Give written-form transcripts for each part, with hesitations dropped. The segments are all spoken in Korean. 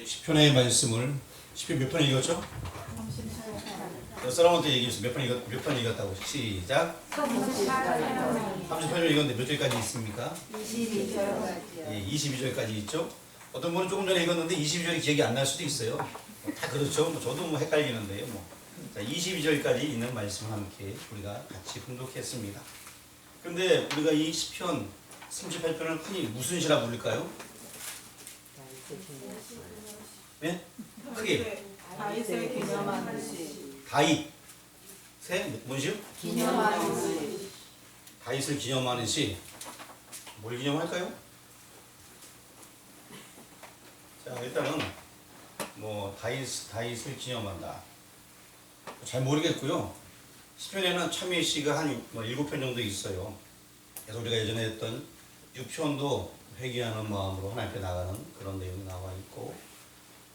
시편의 말씀을 시편 몇 편 읽었죠? 사람한테 얘기했어. 몇 편 읽었다고. 시작. 30편을 읽었는데 몇 절까지 있습니까? 22절까지. 예, 22절까지 있죠. 어떤 분은 조금 전에 읽었는데 22절이 기억이 안 날 수도 있어요. 다 그렇죠. 저도 헷갈리는데요. 자, 22절까지 있는 말씀을 함께 우리가 같이 봉독했습니다. 근데 우리가 이 시편 38편을 흔히 무슨 시라 부를까요? 네? 크게. 다윗을 기념하는 시. 다윗의 뭔 시요? 기념하는 시. 다윗을 기념하는 시. 뭘 기념할까요? 자, 일단은 다윗을 기념한다. 잘 모르겠고요. 시편에는 참여의 시가 한 7편 정도 있어요. 그래서 우리가 예전에 했던 6편도 회개하는 마음으로 하나님 앞에 나가는 그런 내용이 나와 있고,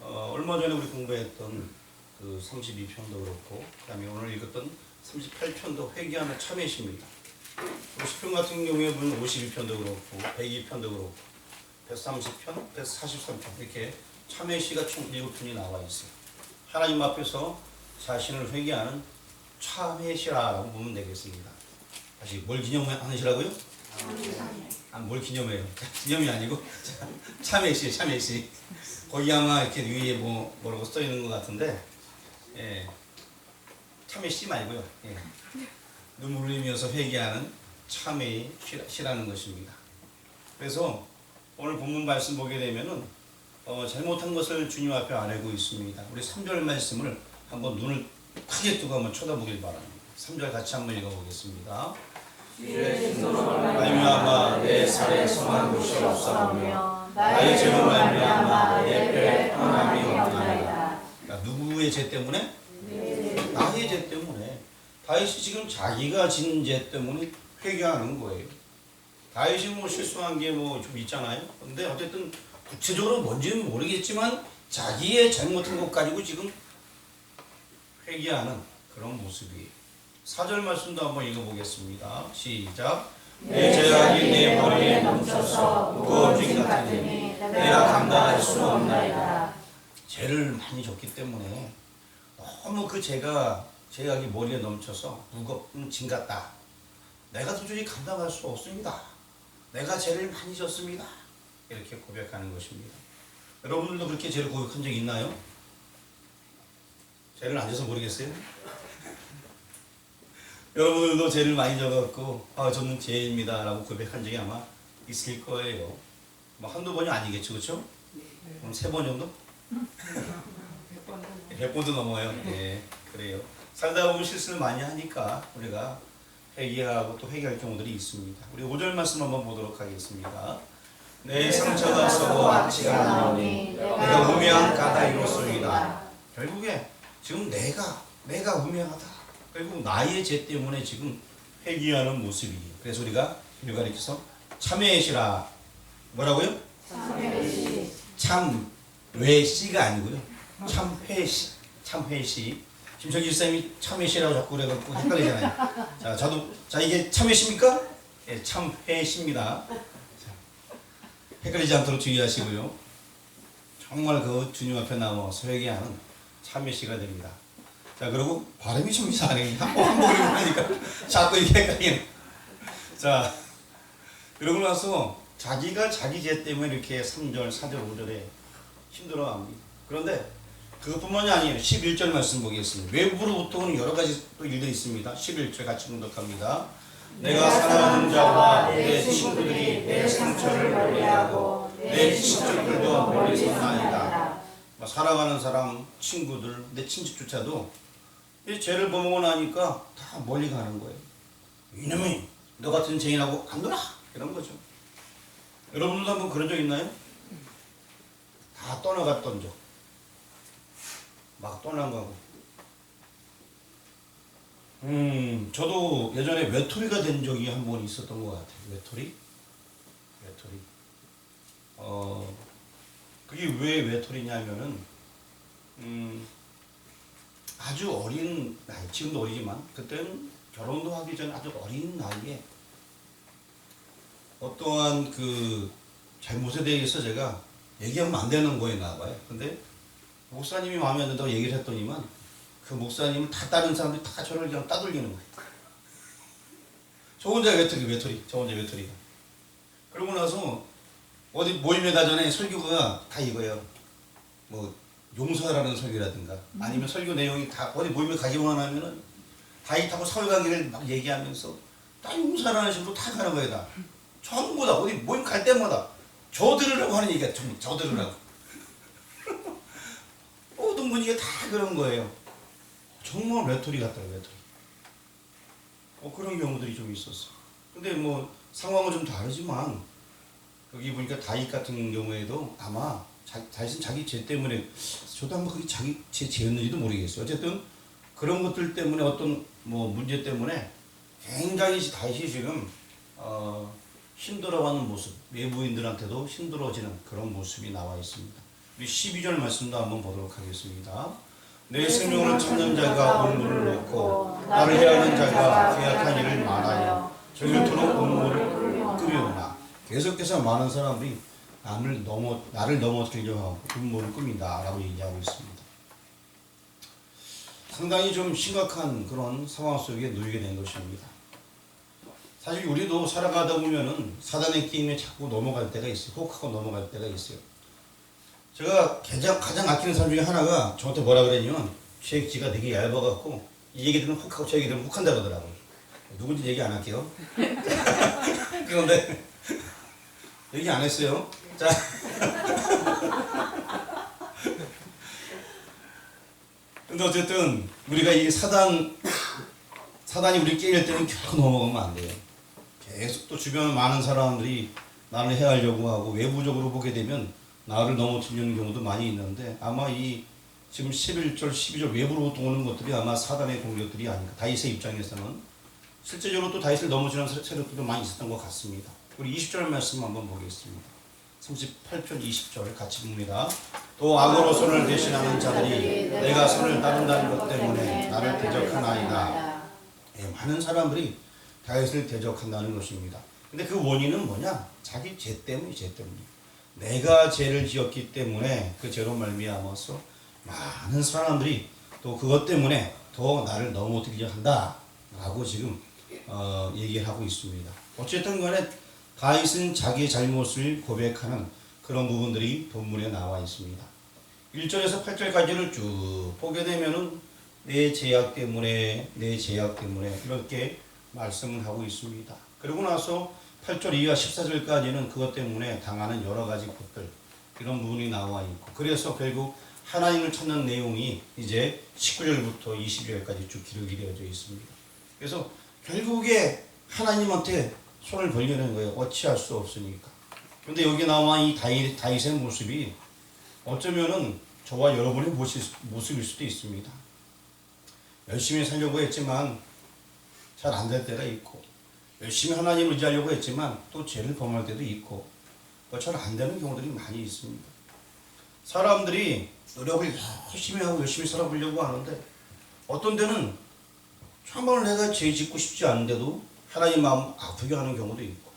얼마 전에 우리 공부했던 그 32편도 그렇고, 그 다음에 오늘 읽었던 38편도 회개하는 참여의 시입니다. 10편 같은 경우에 보면 52편도 그렇고, 102편도 그렇고, 130편, 143편 이렇게 참회의 시가 총 7편이 나와 있어요. 하나님 앞에서 자신을 회개하는 참회의 시라고 보면 되겠습니다. 다시 뭘 기념하는 시라고요? 뭘 기념해요? 기념이 아니고 참회의 시, 참회의 시. 거기 아마 이렇게 위에 뭐라고 써 있는 것 같은데, 예, 참회의 시 말고요. 예. 눈물 흘리면서 회개하는 참회의 시라는 것입니다. 그래서 오늘 본문 말씀 보게 되면은 잘못한 것을 주님 앞에 아뢰고 있습니다. 우리 3절 말씀을 한번 눈을 크게 뜨고 한번 쳐다보길 바랍니다. 3절 같이 한번 읽어보겠습니다. 말미암아 내 살에 성한 곳이 없사오며 나의 죄로 말미암아 내 뼈에 평안함이 없나이다. 누구의 죄 때문에? 나의 죄 때문에. 다윗이 지금 자기가 진 죄 때문에 회개하는 거예요. 다윗이 실수한 게 좀 있잖아요. 근데 어쨌든 구체적으로 뭔지는 모르겠지만 자기의 잘못한 것 가지고 지금 회개하는 그런 모습이에요. 4절 말씀도 한번 읽어보겠습니다. 시작. 내 죄악이 내 머리에 넘쳐서 무거운 짐 같으니 내가 감당할 수 없나이다. 죄를 많이 졌기 때문에 너무 그 죄악이 머리에 넘쳐서 무거운 짐 같다. 내가 도저히 감당할 수 없습니다. 내가 죄를 많이 졌습니다. 이렇게 고백하는 것입니다. 여러분들도 그렇게 죄를 고백한 적 있나요? 죄를 안 져서 모르겠어요? 여러분들도 죄를 많이 져갖고 저는 죄입니다 라고 고백한 적이 아마 있을 거예요. 한두 번이 아니겠죠, 그렇죠? 그럼 3번 정도? 100번도 넘어요. 네, 그래요. 살다 보면 실수를 많이 하니까 우리가 회개하고 또 회개할 경우들이 있습니다. 우리 5절 말씀 한번 보도록 하겠습니다. 내 상처가 썩어 악취가 나오니 내가 우매한 까닭이로소이다. 결국에 지금 내가 우매하다. 결국 나의 죄 때문에 지금 회개하는 모습이에요. 그래서 우리가 일가리켜서 참회의 시라. 뭐라고요? 참회의 시가 아니고요. 참회의 시. 참회의 시. 김철기 집사님이 참회시라고 자꾸 그래갖고 헷갈리잖아요. 자, 이게 참회시입니까? 예, 참회시입니다. 헷갈리지 않도록 주의하시고요. 정말 그 주님 앞에 나와서 회개하는 참회시가 됩니다. 자, 그리고 발음이 좀 이상하네. 한번 읽으니까 자꾸 이게 헷갈리네. 자, 그러고 나서 자기가 자기 죄 때문에 이렇게 3절, 4절, 5절에 힘들어합니다. 그런데 그것뿐만이 아니에요. 11절 말씀 보겠습니다. 외부로부터는 여러 가지 또 일들이 있습니다. 11절 같이 공독합니다. 내가 사랑하는 자와 내 친구들이 내 상처를 멀리하고 내 친척들도 멀리서 나이다. 사랑하는 사람, 친구들, 내 친척조차도 이 죄를 범하고 나니까 다 멀리 가는 거예요. 이놈이 너 같은 죄인하고 안 놀아! 이런 거죠. 여러분들도 한번 그런 적 있나요? 다 떠나갔던 적. 막 떠난 거고. 저도 예전에 외톨이가 된 적이 한 번 있었던 것 같아요. 외톨이. 그게 왜 외톨이냐면은, 아주 어린 나이, 지금도 어리지만, 그때는 결혼도 하기 전에 아주 어린 나이에 어떠한 그 잘못에 대해서 제가 얘기하면 안 되는 거였나 봐요. 근데 목사님이 마음에 안 든다고 얘기를 했더니만 그 목사님은 다 다른 사람들이 다 저를 그냥 따돌리는 거예요. 저 혼자 외톨이. 저 혼자 외톨이가. 그러고 나서 어디 모임에 가전에 설교가 다 이거예요. 뭐 용서하라는 설교라든가 아니면 설교 내용이 다 어디 모임에 가기만 하면은 다윗하고 사울 관계를 막 얘기하면서 다 용서하라는 식으로 다 가는 거예요. 다. 전부 다 어디 모임 갈 때마다 저 들으라고 하는 얘기가 전부 저 들으라고. 모든 분위기가 다 그런 거예요. 정말 외톨이 같더라고요. 외톨이. 그런 경우들이 좀 있었어. 근데 뭐 상황은 좀 다르지만 여기 보니까 다윗 같은 경우에도 아마 다윗은 자기 죄 때문에 저도 한번 그게 자기 죄였는지도 모르겠어요. 어쨌든 그런 것들 때문에 어떤 뭐 문제 때문에 굉장히 다윗이 지금 힘들어하는 모습, 외부인들한테도 힘들어지는 그런 모습이 나와 있습니다. 우리 12절 말씀도 한번 보도록 하겠습니다. 내 생명을 찾는 자가 온물을 얻고 나를 해하는 자가 계약한 일을 말하여 저녁토록 온물을 끓이오나. 계속해서 많은 사람들이 나를 넘어뜨리려고 하고 음모를 꾸민다라고 얘기하고 있습니다. 상당히 좀 심각한 그런 상황 속에 놓이게 된 것입니다. 사실 우리도 살아가다 보면은 사단의 게임에 자꾸 넘어갈 때가 있어요. 혹하고 넘어갈 때가 있어요. 제가 가장 아끼는 사람 중에 하나가 저한테 뭐라 그랬냐면 쥐가 되게 얇아갖고 이 얘기 들으면 혹하고 저 얘기 들으면 혹한다 그러더라고요. 누군지 얘기 안 할게요. 그런데 얘기 안 했어요. 자. 근데 어쨌든 우리가 이 사단이 우리 깨일 때는 결코 넘어가면 안 돼요. 계속 또 주변 많은 사람들이 나를 해하려고 하고 외부적으로 보게 되면 나를 넘어뜨리는 경우도 많이 있는데 아마 이 지금 11절, 12절 외부로부터 오는 것들이 아마 사단의 공격들이 아닌가. 다윗의 입장에서는 실제적으로 또 다윗을 넘어지는 세력들도 많이 있었던 것 같습니다. 우리 20절 말씀 한번 보겠습니다. 38편 20절 같이 봅니다. 또 악으로 손을 대신하는 자들이 내가 손을 따른다는 것 때문에 나를 대적하나이다. 많은 사람들이 다윗을 대적한다는 것입니다. 근데 그 원인은 뭐냐? 자기 죄 때문이 죄 때문이. 내가 죄를 지었기 때문에 그 죄로 말미암아서 많은 사람들이 또 그것 때문에 더 나를 넘어뜨리려 한다라고 지금 얘기를 하고 있습니다. 어쨌든 간에 다윗은 자기의 잘못을 고백하는 그런 부분들이 본문에 나와 있습니다. 1절에서 8절까지를 쭉 보게 되면은 내 죄악 때문에 이렇게 말씀을 하고 있습니다. 그리고 나서 8절 이하 14절까지는 그것 때문에 당하는 여러 가지 것들 이런 부분이 나와 있고 그래서 결국 하나님을 찾는 내용이 이제 19절부터 20절까지 쭉 기록이 되어져 있습니다. 그래서 결국에 하나님한테 손을 벌리는 거예요. 어찌할 수 없으니까. 그런데 여기 나와 이 다윗의 모습이 어쩌면은 저와 여러분의 모습일 수도 있습니다. 열심히 살려고 했지만 잘 안 될 때가 있고 열심히 하나님을 의지하려고 했지만 또 죄를 범할 때도 있고 잘 안 되는 경우들이 많이 있습니다. 사람들이 노력을 열심히 하고 열심히 살아보려고 하는데 어떤 데는 정말 내가 죄 짓고 싶지 않은데도 하나님 마음 아프게 하는 경우도 있고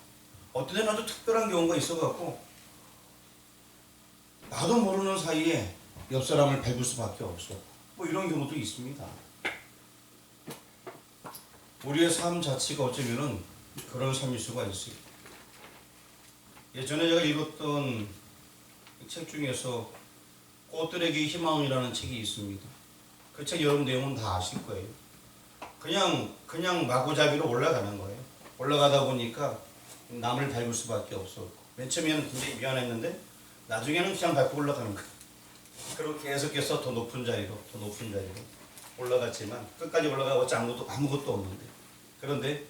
어떤 데는 아주 특별한 경우가 있어갖고 나도 모르는 사이에 옆 사람을 밟을 수밖에 없어. 뭐 이런 경우도 있습니다. 우리의 삶 자체가 어쩌면은 그런 삶일 수가 있어요. 예전에 제가 읽었던 책 중에서 꽃들에게 희망이라는 책이 있습니다. 그 책 여러분 내용은 다 아실 거예요. 그냥 마구잡이로 올라가는 거예요. 올라가다 보니까 남을 밟을 수밖에 없었고 맨 처음에는 굉장히 미안했는데 나중에는 그냥 밟고 올라가는 거예요. 그리고 계속해서 더 높은 자리로 올라갔지만 끝까지 올라가봤자 아무것도 없는데 그런데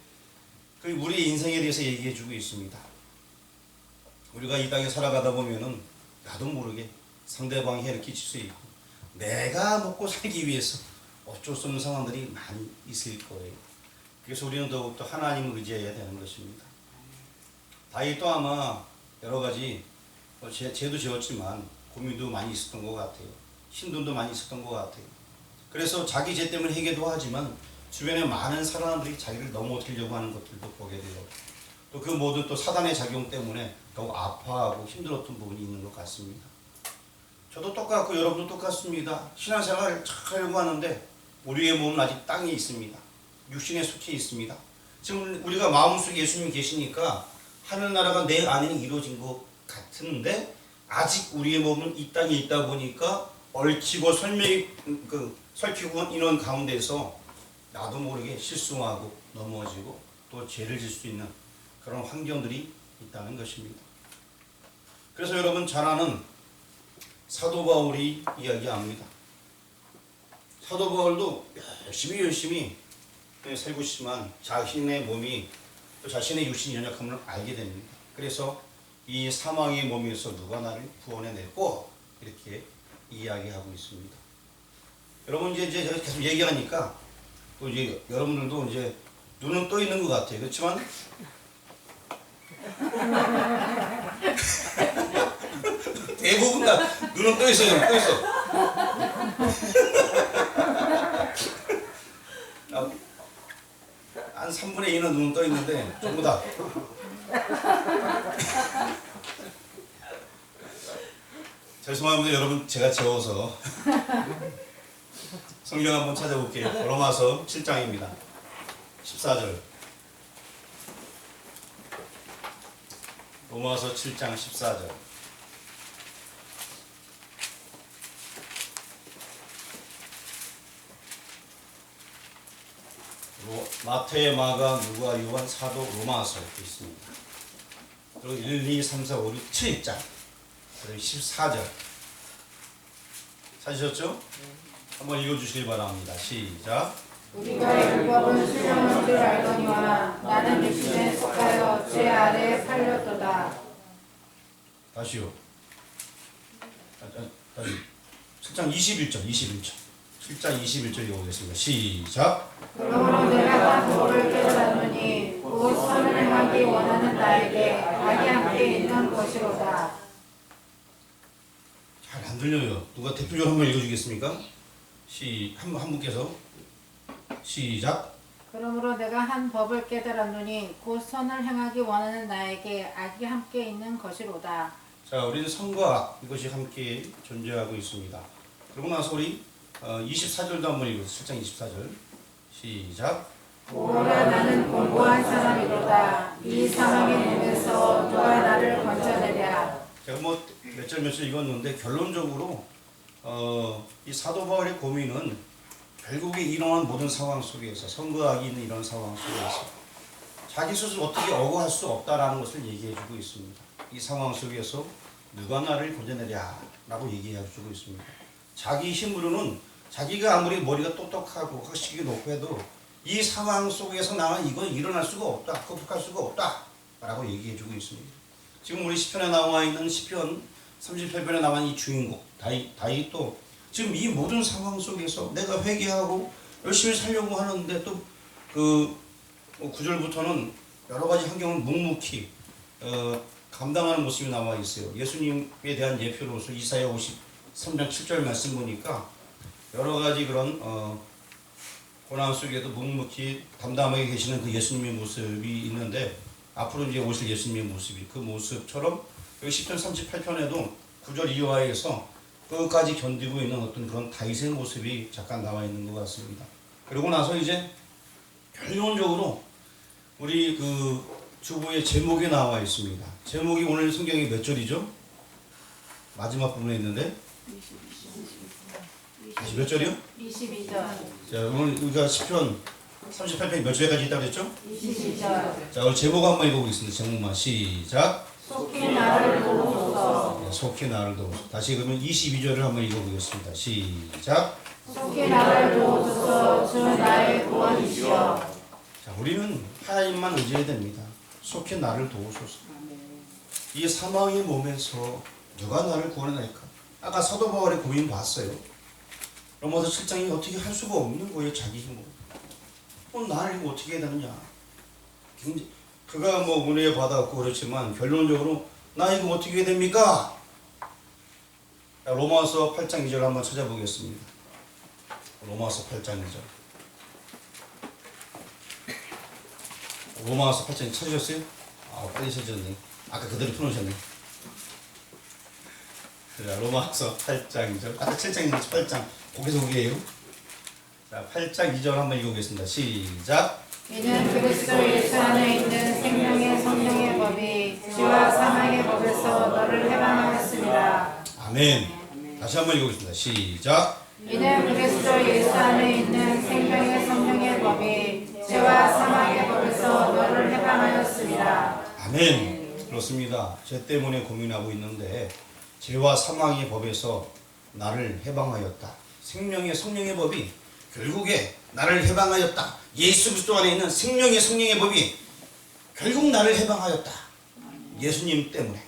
그 우리의 인생에 대해서 얘기해주고 있습니다. 우리가 이 땅에 살아가다 보면은 나도 모르게 상대방이 해를 끼칠 수 있고 내가 먹고 살기 위해서 어쩔 수 없는 상황들이 많이 있을 거예요. 그래서 우리는 더욱더 하나님을 의지해야 되는 것입니다. 다윗도 아마 여러 가지 죄도 지었지만 고민도 많이 있었던 것 같아요. 힘듦도 많이 있었던 것 같아요. 그래서 자기 죄 때문에 회개도 하지만 주변에 많은 사람들이 자기를 넘어뜨리려고 하는 것들도 보게 돼요. 또 그 모든 또 사단의 작용 때문에 더욱 아파하고 힘들었던 부분이 있는 것 같습니다. 저도 똑같고 여러분도 똑같습니다. 신앙생활을 잘 하려고 하는데 우리의 몸은 아직 땅에 있습니다. 육신에 속해 있습니다. 지금 우리가 마음속에 예수님이 계시니까 하늘나라가 내 안에는 이루어진 것 같은데 아직 우리의 몸은 이 땅에 있다 보니까 얽히고 설키고 이런 가운데서 나도 모르게 실수하고 넘어지고 또 죄를 질 수 있는 그런 환경들이 있다는 것입니다. 그래서 여러분 잘 아는 사도 바울이 이야기합니다. 사도 바울도 열심히 살고 싶지만 자신의 몸이 또 자신의 육신이 연약함을 알게 됩니다. 그래서 이 사망의 몸에서 누가 나를 구원해내고 이렇게 이야기하고 있습니다. 여러분 이제 제가 계속 얘기하니까 또 이제 여러분들도 이제 눈은 떠 있는 것 같아요. 그렇지만 대부분 다 눈은 떠 있어요. 떠 있어. 한 3분의 2는 눈은 떠 있는데 전부 다. 죄송합니다 여러분 제가 재워서. 성경 한번 찾아볼게요. 로마서 7장입니다. 14절. 로마서 7장 14절. 마태, 마가, 누가, 요한, 사도, 로마서 이렇게 있습니다. 그리고 1, 2, 3, 4, 5, 6, 7장. 그리고 14절. 찾으셨죠? 한번 읽어주시기 바랍니다. 시작. 우리가 율법은 수령한 줄 알거니와 나는 육신에 속하여 죄 아래에 팔렸도다. 다시요. 다시. 7장 21절. 7장 21절 읽어보겠습니다. 시작. 그러므로 내가 한 법을 깨달았노니 곧 선을 행하기 원하는 나에게 악이 함께 있는 것이로다. 잘 안 들려요. 누가 대표적으로 한번 읽어주겠습니까? 한 분께서 시작. 그러므로 내가 한 법을 깨달았노니 곧 선을 행하기 원하는 나에게 악이 함께 있는 것이로다. 자, 우리는 선과 악 이것이 함께 존재하고 있습니다. 그러고 나서 우리 24절도 한번 읽어주세요. 7장 24절 시작. 오라 나는 공고한 사람이로다. 이 사망의 몸에서 누가 나를 건져내랴. 제가 뭐 몇 절 읽었는데 결론적으로 이 사도 바울의 고민은 결국에 일어난 모든 상황 속에서 선과 악이 있는 이런 상황 속에서 자기 스스로 어떻게 억울할 수 없다라는 것을 얘기해주고 있습니다. 이 상황 속에서 누가 나를 건져내랴 라고 얘기해주고 있습니다. 자기 힘으로는 자기가 아무리 머리가 똑똑하고 학식이 높고 해도 이 상황 속에서 나는 이건 일어날 수가 없다,克服할 수가 없다 라고 얘기해주고 있습니다. 지금 우리 시편에 나와 있는 시편 38편에 나와 있는 이 주인공 다윗도 지금 이 모든 상황 속에서 내가 회개하고 열심히 살려고 하는데 또 그 9절부터는 여러 가지 환경을 묵묵히 감당하는 모습이 나와 있어요. 예수님에 대한 예표로서 이사야 53장 7절 말씀 보니까 여러 가지 그런 고난 속에도 묵묵히 담담하게 계시는 그 예수님의 모습이 있는데 앞으로 이제 오실 예수님의 모습이 그 모습처럼 여기 10편 38편에도 9절 이하에서 끝까지 견디고 있는 어떤 그런 다윗의 모습이 잠깐 나와 있는 것 같습니다. 그러고 나서 이제 결론적으로 우리 그 주보의 제목이 나와 있습니다. 제목이 오늘 성경이 몇 절이죠? 마지막 부분에 있는데 다시 몇 절이요? 22절. 자, 오늘 우리가 시편 38편이 몇 절까지 있다고 그랬죠? 22절. 자, 오늘 제목 한번 읽어보겠습니다. 제목만 시작. 속히 나를 도우소서. 네, 속히 나를 도우소서. 다시 그러면 22절을 한번 읽어보겠습니다. 시작. 속히 나를 도우소서. 주 나의 구원이시여. 자, 우리는 하나님만 의지해야 됩니다. 속히 나를 도우소서. 이 사망의 몸에서 누가 나를 구원해낼까? 아까 사도 바울의 고민 봤어요. 로마서 7장이 어떻게 할 수가 없는 거예요, 자기 힘으로. 나를 이거 어떻게 해야 되느냐. 그가 뭐 은혜 받았고 그렇지만 결론적으로 나 이거 어떻게 해야 됩니까? 로마서 8장 2절 한번 찾아보겠습니다. 로마서 8장 2절. 로마서 8장 찾으셨어요? 아, 빨리 찾으셨네. 아까 그대로 풀어놓으셨네. 자, 로마서 8장 2절. 아까 7장인데 8장. 거기서 거기에요. 자, 8장 2절 한번 읽어보겠습니다. 시작. 이는 그리스도 예수 안에 있는 생명의 성령의 법이 죄와 사망의 법에서 너를 해방하였습니다. 아멘. 다시 한번 읽어보겠습니다. 시작. 이는 그리스도 예수 안에 있는 생명의 성령의 법이 죄와 사망의 법에서 너를 해방하였습니다. 아멘. 그렇습니다. 죄 때문에 고민하고 있는데 죄와 사망의 법에서 나를 해방하였다. 생명의 성령의 법이 결국에 나를 해방하였다. 예수 그리스도 안에 있는 생명의 성령의 법이 결국 나를 해방하였다. 예수님 때문에.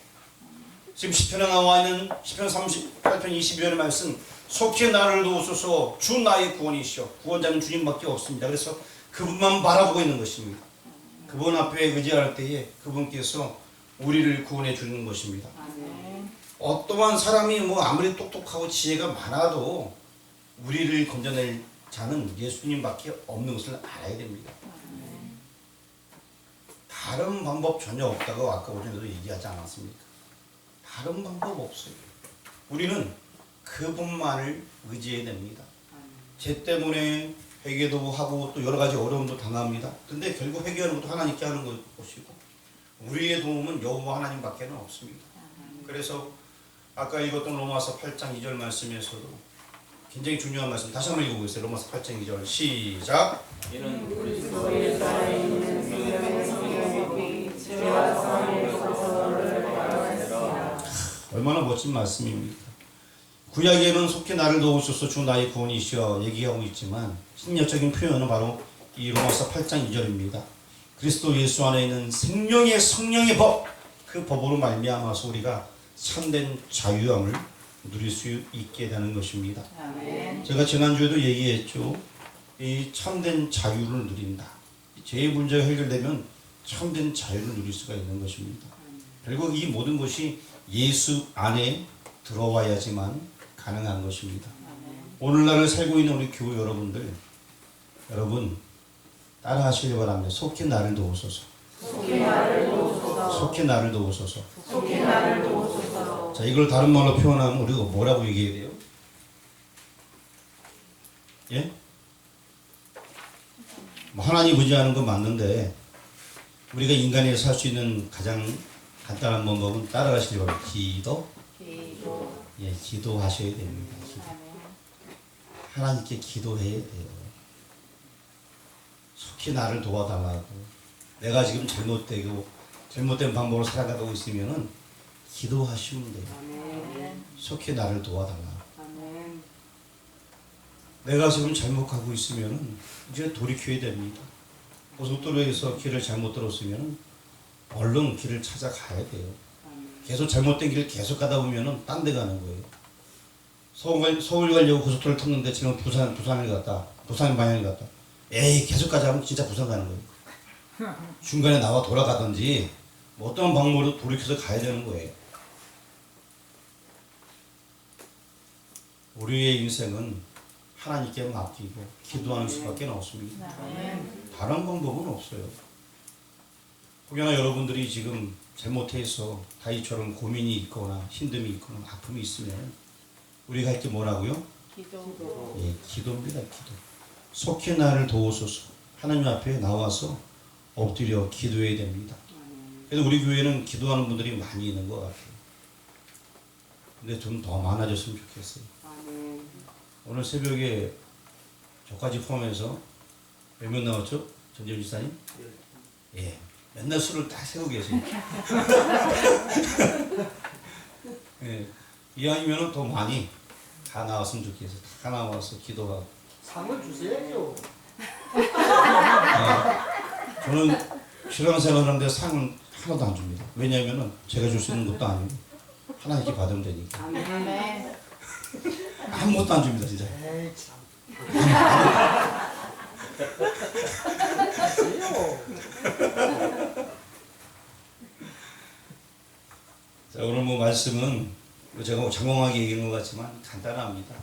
지금 시편에 나와 있는 시편 38편 22절의 말씀, 속히 나를 도우소서 주 나의 구원이시여. 구원자는 주님밖에 없습니다. 그래서 그분만 바라보고 있는 것입니다. 그분 앞에 의지할 때에 그분께서 우리를 구원해 주는 것입니다. 어떠한 사람이 아무리 똑똑하고 지혜가 많아도 우리를 건져낼 자는 예수님밖에 없는 것을 알아야 됩니다. 다른 방법 전혀 없다고 아까 오전에도 얘기하지 않았습니까? 다른 방법 없어요. 우리는 그분만을 의지해야 됩니다. 죄 때문에 회개도 하고 또 여러 가지 어려움도 당합니다. 근데 결국 회개하는 것도 하나님께 하는 것이고 우리의 도움은 여호와 하나님밖에 없습니다. 그래서 아까 읽었던 로마서 8장 2절 말씀에서도 굉장히 중요한 말씀 다시 한번 읽어보겠어요. 로마서 8장 2절 시작. 이는 그리스도 예수 안에 있는 생명의 성령의 법이 죄와 사망의 법에서 너를 해방하였습니다. 얼마나 멋진 말씀입니까? 구약에는 속히 나를 도우소서 주 나의 구원이시여 얘기하고 있지만 신약적인 표현은 바로 이 로마서 8장 2절입니다. 그리스도 예수 안에 있는 생명의 성령의 법, 그 법으로 말미암아서 우리가 참된 자유함을 누릴 수 있게 되는 것입니다. 아멘. 제가 지난주에도 얘기했죠. 이 참된 자유를 누린다. 죄의 문제가 해결되면 참된 자유를 누릴 수가 있는 것입니다. 결국 이 모든 것이 예수 안에 들어와야지만 가능한 것입니다. 오늘날을 살고 있는 우리 교회 여러분들, 여러분 따라 하시기 바랍니다. 속히 나를 도우소서. 속히 나를 도우소서. 속히 나를 도우소서. 속히 나를 도우소서. 자, 이걸 다른 말로 표현하면 우리가 뭐라고 얘기해야 돼요? 예? 하나님 의지하는 건 맞는데 우리가 인간이 살 수 있는 가장 간단한 방법은 따라가시기 바랍니다. 기도. 예, 기도하셔야 됩니다. 기도. 하나님께 기도해야 돼요. 속히 나를 도와달라고. 내가 지금 잘못된 방법으로 살아가고 있으면은 기도하시면 돼요. 속히 나를 도와달라. 내가 지금 잘못 가고 있으면은 이제 돌이켜야 됩니다. 고속도로에서 길을 잘못 들었으면은 얼른 길을 찾아가야 돼요. 계속 잘못된 길을 계속 가다 보면은 딴 데 가는 거예요. 서울 가려고 고속도로를 탔는데 지금 부산 방향을 갔다. 에이, 계속 가자 하면 진짜 부산 가는 거예요. 중간에 나와 돌아가든지 어떤 방법으로 돌이켜서 가야 되는 거예요. 우리의 인생은 하나님께 맡기고 기도하는 수밖에 없습니다. 다른 방법은 없어요. 혹여나 여러분들이 지금 잘못해서 다윗처럼 고민이 있거나 힘듦이 있거나 아픔이 있으면 우리가 할 게 뭐라고요? 기도. 예, 기도입니다. 기도. 속히 나를 도우소서. 하나님 앞에 나와서 엎드려 기도해야 됩니다. 그래서 우리 교회는 기도하는 분들이 많이 있는 것 같아요. 근데 좀 더 많아졌으면 좋겠어요. 오늘 새벽에 저까지 포함해서 몇 명 나왔죠? 전재훈 지사님? 예. 맨날 술을 다 세고 계세요. 예. 이왕이면 더 많이 다 나왔으면 좋겠어요. 다 나와서 기도하고. 상을 주셔야죠. 저는 신앙생활 하는데 상은 하나도 안 줍니다. 왜냐하면 제가 줄 수 있는 것도 아니고 하나님께 받으면 되니까. 아멘. 아무것도 안 줍니다, 진짜. 에이 참. 자, 오늘 말씀은 제가 장황하게 얘기한 것 같지만 간단합니다.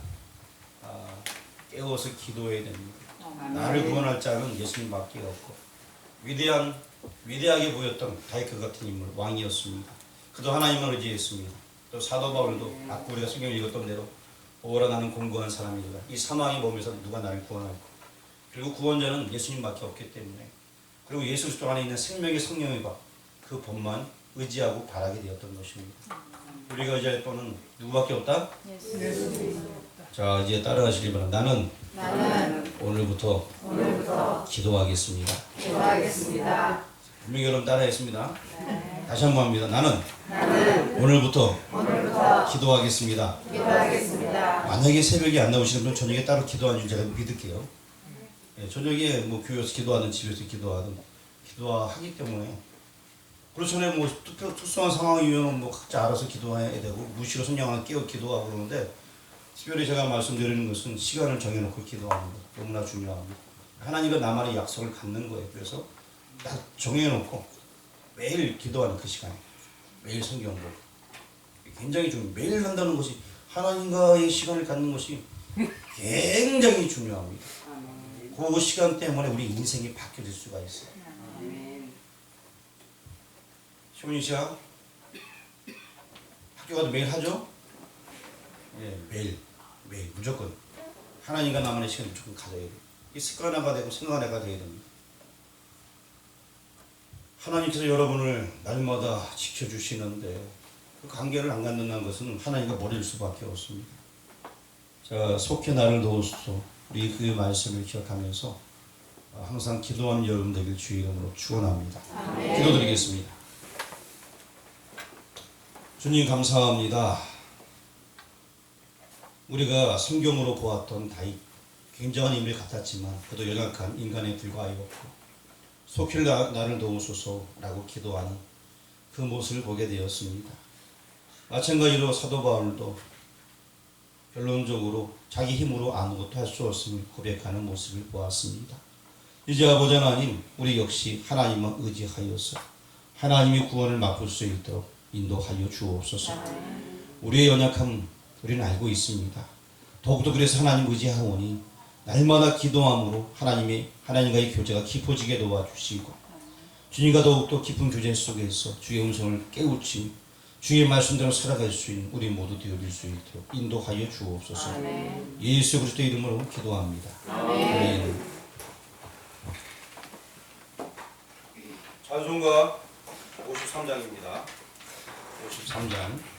깨워서 기도해야 됩니다. 나를 구원할 자는 예수님밖에 없고 위대한 위대하게 보였던 다윗 같은 인물, 왕이었습니다. 그도 하나님을 의지했습니다. 또 사도 바울도 아까 우리가 성경을 읽었던 대로 오라 나는 공고한 사람이다. 이 사망의 몸에서 누가 나를 구원할까? 그리고 구원자는 예수님밖에 없기 때문에, 그리고 예수 그리스도 안에 있는 생명의 성령과 그 법만 의지하고 바라게 되었던 것입니다. 우리가 의지할 분은 누구밖에 없다? 자, 이제 따라하시기 바랍니다. 나는 오늘부터 기도하겠습니다. 분명히 여러분 따라했습니다. 다시 한번 합니다. 나는 오늘부터 기도하겠습니다. 만약에 새벽에 안 나오시는 분 저녁에 따로 기도하는 줄 제가 믿을게요. 예, 저녁에 뭐 교회에서 기도하든 집에서 기도하든 기도하기 때문에, 그렇잖아요. 뭐 특수한 상황이면 뭐 각자 알아서 기도해야 되고 무시로 성령 하나 깨워 기도하고 그러는데, 특별히 제가 말씀드리는 것은 시간을 정해놓고 기도하는 것 너무나 중요합니다. 하나님과 나만의 약속을 갖는 거예요. 그래서 딱 정해놓고 매일 기도하는 그 시간에 매일 성경 보고 굉장히 중요해요. 매일 한다는 것이, 하나님과의 시간을 갖는 것이 굉장히 중요합니다. 그 시간 때문에 우리 인생이 바뀌어질 수가 있어요. 시몬이 씨가 학교 가도 매일 하죠? 예, 매일 무조건 하나님과 나만의 시간을 무조건 가져야 돼요. 이 습관화가 되고 생활화가 되어야 됩니다. 하나님께서 여러분을 날마다 지켜주시는데 그 관계를 안 갖는다는 것은 하나님과 버릴 수밖에 없습니다. 자, 속히 나를 도우소서. 우리 그 말씀을 기억하면서 항상 기도하는 여러분 되길 주의 이름으로 축원합니다. 기도드리겠습니다. 주님 감사합니다. 우리가 성경으로 보았던 다윗, 굉장한 인물 같았지만 그도 연약한 인간에 불과하였고, 속히 나를 도우소서라고 기도하는 그 모습을 보게 되었습니다. 마찬가지로 사도 바울도 결론적으로 자기 힘으로 아무것도 할 수 없음을 고백하는 모습을 보았습니다. 이제 아버지 하나님, 우리 역시 하나님만 의지하여서 하나님의 구원을 맛볼 수 있도록 인도하여 주옵소서. 우리의 연약함 우리는 알고 있습니다. 더욱더 그래서 하나님 의지하오니 날마다 기도함으로 하나님과의 교제가 깊어지게 도와주시고, 주님과 더욱더 깊은 교제 속에서 주의 음성을 깨우치 주의 말씀대로 살아갈 수 있는 우리 모두 되어질 수 있도록 인도하여 주옵소서. 아멘. 예수 그리스도 이름으로 기도합니다. 아멘. 찬송가 53장입니다. 53장.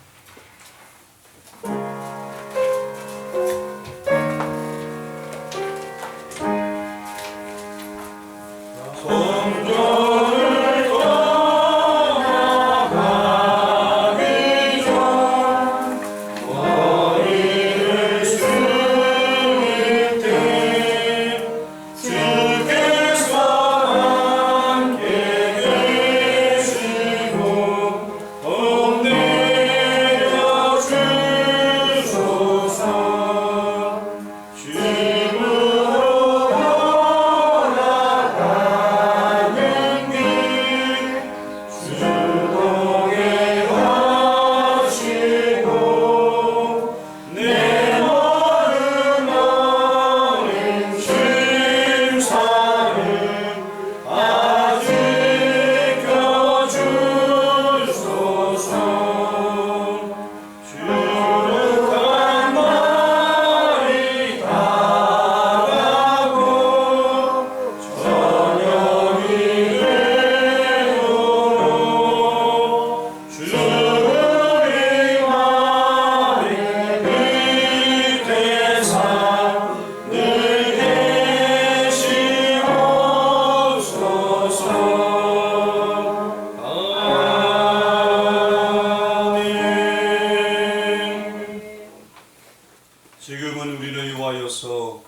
지금은 우리를 위하여서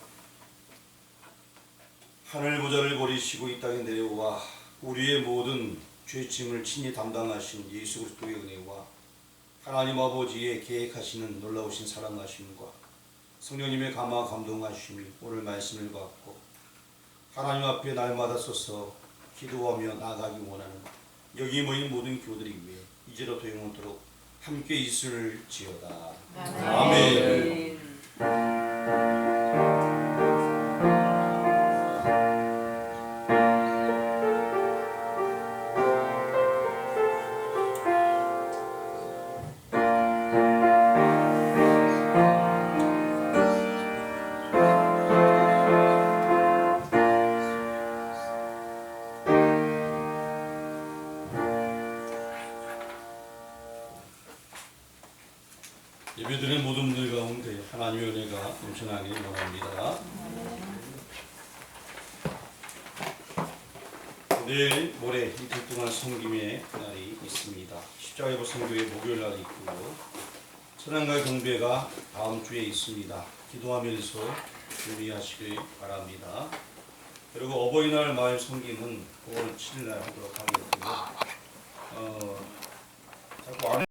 하늘 보좌를 버리시고 이 땅에 내려와 우리의 모든 죄짐을 친히 담당하신 예수 그리스도의 은혜와 하나님 아버지의 계획하시는 놀라우신 사랑하심과 성령님의 감화 감동하심이 오늘 말씀을 받고 하나님 앞에 날마다 서서 기도하며 나아가기 원하는 여기 모인 모든 교들이 위해 이제로부터 영원토록 함께 있을지어다. 아멘. 예배드리는 모든 분들 가운데 하나님의 은혜가 넘쳐나길 원합니다. 내일 모레 이틀 동안 섬김의 날이 있습니다. 십자가예보 선교회 목요일 날이 있고요. 천안갈 경배가 다음 주에 있습니다. 기도하면서 준비하시길 바랍니다. 그리고 어버이날 마을 섬김은 9월 7일 날 하도록 하겠고요. 자꾸